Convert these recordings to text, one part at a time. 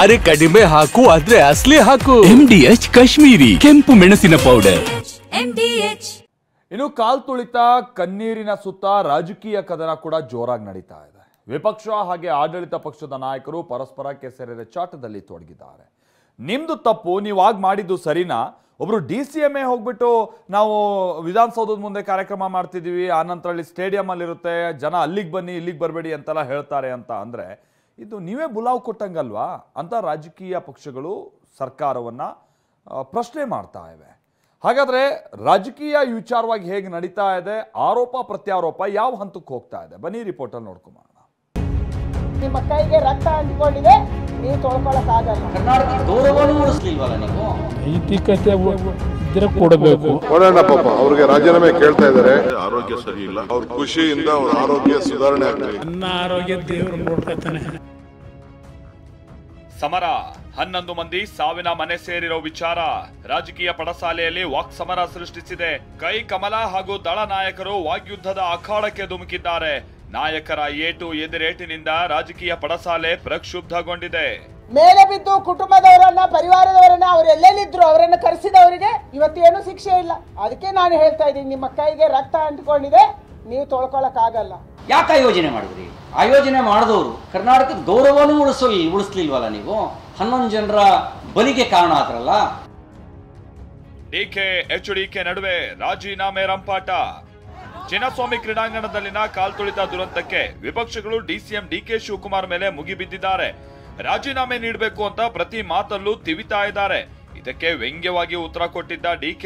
ಅರೆ ಕಡಿಮೆ ಹಾಕು ಆದ್ರೆ ಅಸಲಿ ಹಾಕು. MDH ಕಾಶ್ಮೀರಿ ಕೆಂಪು ಮೆಣಸಿನ ಪೌಡರ್. MDH. ಇನ್ನು ಕಾಲ್ ತುಳಿತ ಕಣ್ಣೀರಿನ ಸುತ್ತ ರಾಜಕೀಯ ಕದನ ಕೂಡ ಜೋರಾಗಿ ನಡೀತಾ ಇದೆ. ವಿಪಕ್ಷ ಹಾಗೆ ಆಡಳಿತ ಪಕ್ಷದ ನಾಯಕರು ಪರಸ್ಪರ ಕೆಸರೆರೆ ಚಾಟದಲ್ಲಿ ತೊಡಗಿದ್ದಾರೆ. ನಿಮ್ದು ತಪ್ಪು, ನೀವು ಆಗ ಮಾಡಿದ್ದು ಸರಿನಾ? ಒಬ್ರು DCMA ಹೋಗ್ಬಿಟ್ಟು ನಾವು ವಿಧಾನಸೌಧದ ಮುಂದೆ ಕಾರ್ಯಕ್ರಮ ಮಾಡ್ತಿದೀವಿ, ಆನಂತರ ಅಲ್ಲಿ ಸ್ಟೇಡಿಯಂ ಅಲ್ಲಿ ಇರುತ್ತೆ, ಜನ ಅಲ್ಲಿಗೆ ಬನ್ನಿ ಇಲ್ಲಿಗೆ ಬರಬೇಡಿ ಅಂತೆಲ್ಲ ಹೇಳ್ತಾರೆ ಅಂತ ಅಂದ್ರೆ ಇದು ನೀವೇ ಬುಲಾವ್ ಕೊಟ್ಟಂಗಲ್ವಾ ಅಂತ ರಾಜಕೀಯ ಪಕ್ಷಗಳು ಸರ್ಕಾರವನ್ನ ಪ್ರಶ್ನೆ ಮಾಡ್ತಾ ಇವೆ. ಹಾಗಾದ್ರೆ ರಾಜಕೀಯ ವಿಚಾರವಾಗಿ ಹೇಗೆ ನಡೀತಾ ಇದೆ, ಆರೋಪ ಪ್ರತ್ಯಾರೋಪ ಯಾವ ಹಂತಕ್ಕೆ ಹೋಗ್ತಾ ಇದೆ, ಬನ್ನಿ ರಿಪೋರ್ಟ್ ಅಲ್ಲಿ ನೋಡ್ಕೊಂಬರೋಣ. ನಿಮ್ಮ ಕೈಗೆ ರಕ್ತ ಅಂಟಿಕೊಂಡಿದೆ, ನೀವು ತೊಳ್ಕೊಳ್ಳೋಕ್ಕಾಗಲ್ಲ. ಕರ್ನಾಟಕದ ಗೌರವನೂ ಉಳಿಸ್ಲಿಲ್ವಲ್ಲ ನೀವು? ನೈತಿಕತೆ ಇದ್ರೆ ಕೊಡಬೇಕು. ಕೊಡೋಣ ಪಾಪ, ಅವ್ರಿಗೆ ರಾಜೀನಾಮೆ ಕೇಳ್ತಾ ಇದ್ದಾರೆ. ಆರೋಗ್ಯ ಸರಿ ಇಲ್ಲ, ಅವ್ರ ಖುಷಿಯಿಂದ ಅವ್ರ ಆರೋಗ್ಯ ಸುಧಾರಣೆ ಆಗ್ತದೆ. ನನ್ನ ಆರೋಗ್ಯ ದೇವರು ನೋಡ್ಕೊತಾನೆ. ಸಮರ 11 ಮಂದಿ ಸಾವಿನ ಮನೆ ಸೇರಿರೋ ವಿಚಾರ ರಾಜಕೀಯ ಪಡಸಾಲೆಯಲ್ಲಿ ವಾಕ್ ಸಮರ ಸೃಷ್ಟಿಸಿದೆ. ಕೈ ಕಮಲ ಹಾಗೂ ದಳ ನಾಯಕರು ವಾಗ್ಯುದ್ಧದ ಅಖಾಡಕ್ಕೆ ಧುಮುಕಿದ್ದಾರೆ. ನಾಯಕರ ಏಟು ಎದುರೇಟಿನಿಂದ ರಾಜಕೀಯ ಪಡಸಾಲೆ ಪ್ರಕ್ಷುಬ್ಧಗೊಂಡಿದೆ. ಮೇಲೆ ಬಿದ್ದು ಕುಟುಂಬದವರನ್ನ, ಪರಿವಾರದವರನ್ನ, ಅವ್ರು ಎಲ್ಲೆಲ್ಲಿದ್ರು ಅವರನ್ನ ಕರೆಸಿದವರಿಗೆ ಇವತ್ತೇನು ಶಿಕ್ಷೆ ಇಲ್ಲ. ಅದಕ್ಕೆ ನಾನು ಹೇಳ್ತಾ ಇದ್ದೀನಿ, ನಿಮ್ಮ ಕೈಗೆ ರಕ್ತ ಅಂಟಿಕೊಂಡಿದೆ, ನೀವು ತೊಳ್ಕೊಳ್ಳೋಕ್ಕಾಗಲ್ಲ. ಯಾಕೆ ಯೋಜನೆ ಮಾಡಿದ್ರಿ? ಆ ಯೋಜನೆ ಮಾಡಿದವರು ಕರ್ನಾಟಕದ ಗೌರವನೂ ಉಳಿಸ್ಲಿಲ್ವಲ್ಲ ನೀವು? 11 ಜನರ ಬಲಿಗೆ ಕಾರಣ ಆದ್ರಲ್ಲ. DK HDK ನಡುವೆ ರಾಜೀನಾಮೆ ರಂಪಾಟ. ಚಿನ್ನಸ್ವಾಮಿ ಕ್ರೀಡಾಂಗಣದಲ್ಲಿನ ಕಾಲ್ತುಳಿತ ದುರಂತಕ್ಕೆ ವಿಪಕ್ಷಗಳು DCM DK ಶಿವಕುಮಾರ್ ಮೇಲೆ ಮುಗಿಬಿದ್ದಿದ್ದಾರೆ. ರಾಜೀನಾಮೆ ನೀಡಬೇಕು ಅಂತ ಪ್ರತಿ ಮಾತಲ್ಲೂ ತಿವಿತಾ ಇದ್ದಾರೆ. ಇದಕ್ಕೆ ವ್ಯಂಗ್ಯವಾಗಿ ಉತ್ತರ ಕೊಟ್ಟಿದ್ದ DK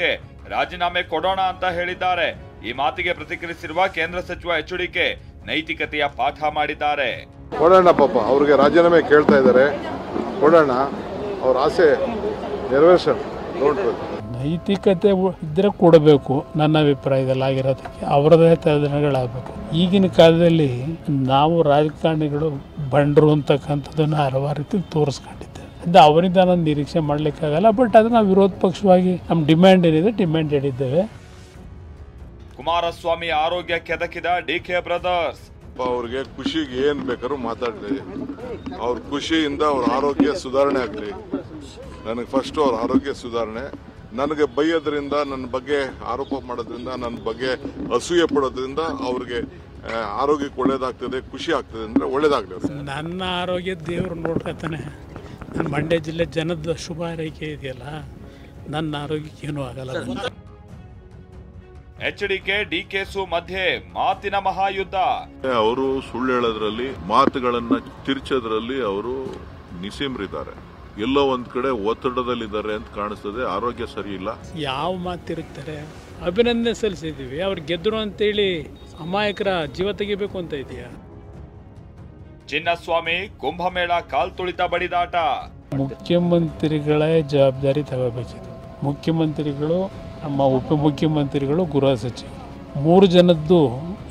ರಾಜೀನಾಮೆ ಕೊಡೋಣ ಅಂತ ಹೇಳಿದ್ದಾರೆ. ಈ ಮಾತಿಗೆ ಪ್ರತಿಕ್ರಿಯಿಸಿರುವ ಕೇಂದ್ರ ಸಚಿವ HDK ನೈತಿಕತೆಯ ಪಾಠ ಮಾಡಿದ್ದಾರೆ. ಕೊಡೋಣ ಪಾಪ, ಅವ್ರಿಗೆ ರಾಜೀನಾಮೆ ಕೇಳ್ತಾ ಇದ್ದಾರೆ, ಕೊಡೋಣ, ಅವ್ರ ಆಸೆ ನೆರವೇರಿಸೋಣ. ನೋಡ್ಬೇಕು, ನೈತಿಕತೆ ಇದ್ರೆ ಕೊಡಬೇಕು. ನನ್ನ ಅಭಿಪ್ರಾಯದಲ್ಲಿ ಆಗಿರೋದಕ್ಕೆ ಅವರದೇ ತಲೆಗಳಾಗಬೇಕು. ಈಗಿನ ಕಾಲದಲ್ಲಿ ನಾವು ರಾಜಕಾರಣಿಗಳು ಬಂಡರು ಅಂತಕ್ಕಂಥದ್ದನ್ನು ಹಲವಾರು ರೀತಿ ತೋರಿಸ್ಕೊಂಡಿದ್ದೆ. ಅದು ಅವರಿಂದ ನಾನು ನಿರೀಕ್ಷೆ ಮಾಡ್ಲಿಕ್ಕಾಗಲ್ಲ. ಬಟ್ ಅದು ನಾವು ವಿರೋಧ ಪಕ್ಷವಾಗಿ ನಮ್ಮ ಡಿಮ್ಯಾಂಡ್ ಏನಿದೆ ಡಿಮ್ಯಾಂಡ್ ಹೇಳಿದ್ದೇವೆ. ಕುಮಾರಸ್ವಾಮಿ ಆರೋಗ್ಯ ಕೆದಕಿದ DK ಬ್ರದರ್ಸ್. ಅವ್ರಿಗೆ ಖುಷಿಗೆ ಏನ್ ಬೇಕಾದ್ರೂ ಮಾತಾಡ್ಲಿ, ಅವ್ರ ಖುಷಿಯಿಂದ ಅವ್ರ ಆರೋಗ್ಯ ಸುಧಾರಣೆ ಆಗ್ಲಿ. ನನಗೆ ಫಸ್ಟ್ ಅವ್ರ ಆರೋಗ್ಯ ಸುಧಾರಣೆ. ನನಗೆ ಬೈಯೋದ್ರಿಂದ, ನನ್ನ ಬಗ್ಗೆ ಆರೋಪ ಮಾಡೋದ್ರಿಂದ, ನನ್ನ ಬಗ್ಗೆ ಅಸೂಯೆ ಪಡೋದ್ರಿಂದ ಅವ್ರಿಗೆ ಆರೋಗ್ಯಕ್ಕೆ ಒಳ್ಳೇದಾಗ್ತದೆ, ಖುಷಿ ಆಗ್ತದೆ ಅಂದ್ರೆ ಒಳ್ಳೇದಾಗ್ಲಿ. ನನ್ನ ಆರೋಗ್ಯ ದೇವರು ನೋಡ್ಕೊತಾನೆ. ನನ್ನ ಮಂಡ್ಯ ಜಿಲ್ಲೆ ಜನದ ಶುಭ ಹಾರೈಕೆ ಇದೆಯಲ್ಲ, ನನ್ನ ಆರೋಗ್ಯಕ್ಕೆ ಏನೂ ಆಗಲ್ಲ. HDK DK ಮಧ್ಯೆ ಮಾತಿನ ಮಹಾಯುದ್ಧ. ಅವರು ಸುಳ್ಳು ಹೇಳೋದ್ರಲ್ಲಿ, ಮಾತುಗಳನ್ನ ತಿರ್ಚೋದ್ರಲ್ಲಿ ಅವರು ನಿಸೀಮ್ರಿದ್ದಾರೆ. ಎಲ್ಲೋ ಒಂದ್ ಕಡೆ ಒತ್ತಡದಲ್ಲಿದ್ದಾರೆ ಅಂತ ಕಾಣಿಸ್ತದೆ. ಆರೋಗ್ಯ ಸರಿ ಇಲ್ಲ. ಯಾವ ಮಾತಿರುತ್ತಾರೆ? ಅಭಿನಂದನೆ ಸಲ್ಲಿಸಿದ್ದೀವಿ, ಅವ್ರು ಗೆದ್ರು ಅಂತೇಳಿ ಅಮಾಯಕರ ಜೀವ ತೆಗಿಬೇಕು ಅಂತ ಇದೆಯಾ? ಚಿನ್ನಸ್ವಾಮಿ ಕುಂಭಮೇಳ ಕಾಲ್ತುಳಿತ ಬಡಿದಾಟ. ಮುಖ್ಯಮಂತ್ರಿಗಳೇ ಜವಾಬ್ದಾರಿ ತಗೋಬೇಕಿದೆ. ಮುಖ್ಯಮಂತ್ರಿಗಳು, ನಮ್ಮ ಉಪಮುಖ್ಯಮಂತ್ರಿಗಳು, ಗೃಹ ಸಚಿವರು, 3 ಜನದ್ದು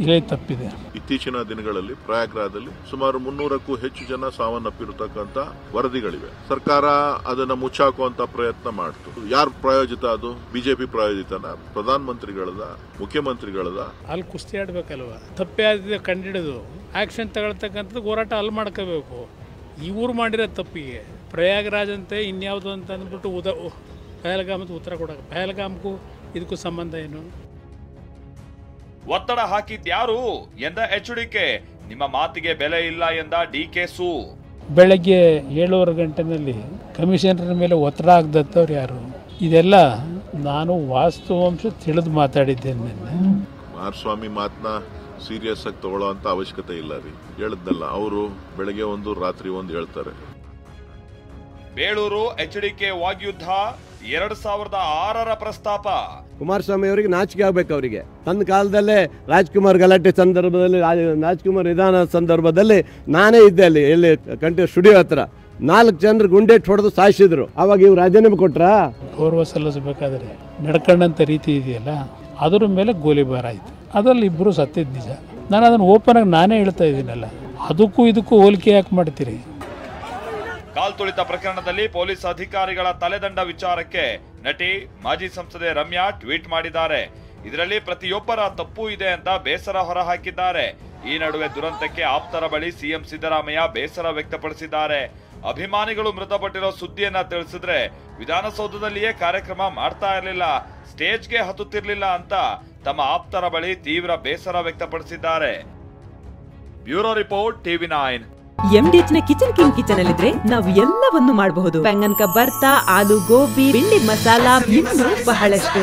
ಇಳೆ ತಪ್ಪಿದೆ. ಇತ್ತೀಚಿನ ದಿನಗಳಲ್ಲಿ ಪ್ರಯಾಗ್ರಾಜದಲ್ಲಿ ಸುಮಾರು 300ಕ್ಕೂ ಹೆಚ್ಚು ಜನ ಸಾವನ್ನಪ್ಪಿರತಕ್ಕಂತ ವರದಿಗಳಿವೆ. ಸರ್ಕಾರ ಅದನ್ನ ಮುಚ್ಚಾಕುವಂತ ಪ್ರಯತ್ನ ಮಾಡ್ತು. ಯಾರು ಪ್ರಾಯೋಜಿತ? ಅದು ಬಿಜೆಪಿ ಪ್ರಾಯೋಜಿತನ? ಪ್ರಧಾನ ಮಂತ್ರಿಗಳದ? ಮುಖ್ಯಮಂತ್ರಿಗಳದ? ಅಲ್ಲಿ ಕುಸ್ತಿ ಆಡ್ಬೇಕಲ್ವಾ? ತಪ್ಪೇ ಆದ ಕಂಡಿಡಿದು ಆಕ್ಷನ್ ತಗೊಳ್ತಕ್ಕಂಥದ್ದು ಹೋರಾಟ ಅಲ್ಲಿ ಮಾಡ್ಕೋಬೇಕು. ಇವ್ರು ಮಾಡಿರೋ ತಪ್ಪಿಗೆ ಪ್ರಯಾಗ್ರಾಜ್ ಅಂತೆ ಇನ್ಯಾವುದು ಅಂತ ಅಂದ್ಬಿಟ್ಟು ಪಹಲ್ಗಾಮದ ಉತ್ತರ ಕೊಡೋಕೆ, ಪಹಲ್ಗಾಮ್ಗೂ ಇದಕ್ಕೂ ಸಂಬಂಧ ಏನು? ಒತ್ತಡ ಹಾಕಿದ್ಯಾರು ಎಂದ HDK. ನಿಮ್ಮ ಮಾತಿಗೆ ಬೆಲೆ ಇಲ್ಲ ಎಂದ DK. ಬೆಳಗ್ಗೆ 7:30 ಗಂಟೆನಲ್ಲಿ ಕಮಿಷನರ್ ಮೇಲೆ ಒತ್ತಡ ಆಗದತ್ತವ್ರು ಯಾರು? ಇದೆಲ್ಲ ನಾನು ವಾಸ್ತವಾಂಶ ತಿಳಿದು ಮಾತಾಡಿದ್ದೇನೆ. ಕುಮಾರಸ್ವಾಮಿ ಮಾತನ್ನ ಸೀರಿಯಸ್ ಆಗಿ ತಗೊಳ್ಳೋ ಅಂತ ಅವಶ್ಯಕತೆ ಇಲ್ಲ ರೀ. ಹೇಳಿದ್ನಲ್ಲ, ಅವರು ಬೆಳಗ್ಗೆ ಒಂದು ರಾತ್ರಿ ಒಂದು ಹೇಳ್ತಾರೆ. ಬೇಳೂರು HDK ವಾಗ್ಯುದ್ಧ 2006ರ ಪ್ರಸ್ತಾಪ. ಕುಮಾರಸ್ವಾಮಿ ಅವರಿಗೆ ನಾಚಿಕೆ ಆಗ್ಬೇಕು. ಅವರಿಗೆ ತನ್ನ ಕಾಲದಲ್ಲೇ ರಾಜ್ಕುಮಾರ್ ಗಲಾಟೆ ಸಂದರ್ಭದಲ್ಲಿ, ರಾಜ್ಕುಮಾರ್ ವಿಧಾನ ಸಂದರ್ಭದಲ್ಲಿ ನಾನೇ ಇದ್ದೆ ಅಲ್ಲಿ, ಎಲ್ಲಿ ಕಂಠ ಸ್ಟುಡಿಯೋ ಹತ್ರ. 4 ಜನರು ಗುಂಡೇಟ್ ಹೊಡೆದು ಸಾಯಿಸಿದ್ರು. ಅವಾಗ ಇವ್ರು ರಾಜೀನಾಮೆ ಕೊಟ್ರಾ? ಗೌರವ ಸಲ್ಲಿಸಬೇಕಾದ್ರೆ ನಡ್ಕೊಂಡಂಥ ರೀತಿ ಇದೆಯಲ್ಲ, ಅದರ ಮೇಲೆ ಗೋಲಿಬಾರ್ ಆಯಿತು. ಅದರಲ್ಲಿ ಇಬ್ಬರು ಸತ್ತಿದ್ದು ನಿಜ. ನಾನು ಅದನ್ನು ಓಪನ್ ಆಗಿ ನಾನೇ ಹೇಳ್ತಾ ಇದ್ದೀನಲ್ಲ, ಅದಕ್ಕೂ ಇದಕ್ಕೂ ಹೋಲಿಕೆ ಯಾಕೆ ಮಾಡ್ತೀರಿ? ಕಾಲ್ತುಳಿತ ಪ್ರಕರಣದಲ್ಲಿ ಪೊಲೀಸ್ ಅಧಿಕಾರಿಗಳ ತಲೆದಂಡ ವಿಚಾರಕ್ಕೆ ನಟಿ ಮಾಜಿ ಸಂಸದೆ ರಮ್ಯಾ ಟ್ವೀಟ್ ಮಾಡಿದ್ದಾರೆ. ಇದರಲ್ಲಿ ಪ್ರತಿಯೊಬ್ಬರ ತಪ್ಪು ಇದೆ ಅಂತ ಬೇಸರ ಹೊರಹಾಕಿದ್ದಾರೆ. ಈ ನಡುವೆ ದುರಂತಕ್ಕೆ ಆಪ್ತರ ಬಳಿ ಸಿಎಂ ಸಿದ್ದರಾಮಯ್ಯ ಬೇಸರ ವ್ಯಕ್ತಪಡಿಸಿದ್ದಾರೆ. ಅಭಿಮಾನಿಗಳು ಮೃತಪಟ್ಟಿರೋ ಸುದ್ದಿಯನ್ನ ತಿಳಿಸಿದ್ರೆ ವಿಧಾನಸೌಧದಲ್ಲಿಯೇ ಕಾರ್ಯಕ್ರಮ ಮಾಡ್ತಾ ಇರಲಿಲ್ಲ, ಸ್ಟೇಜ್ಗೆ ಹತ್ತುತ್ತಿರ್ಲಿಲ್ಲ ಅಂತ ತಮ್ಮ ಆಪ್ತರ ಬಳಿ ತೀವ್ರ ಬೇಸರ ವ್ಯಕ್ತಪಡಿಸಿದ್ದಾರೆ. Bureau report, TV9. MDH ನ ಕಿಚನ್ ಅಲ್ಲಿದ್ರೆ ನಾವು ಎಲ್ಲವನ್ನು ಮಾಡಬಹುದು. ಬೆಂಗನ್ ಕಾ ಬರ್ತಾ, ಆಲೂ ಗೋಬಿ, ಭಿಂಡಿ ಮಸಾಲಾ, ಇನ್ನೂ ಬಹಳಷ್ಟು.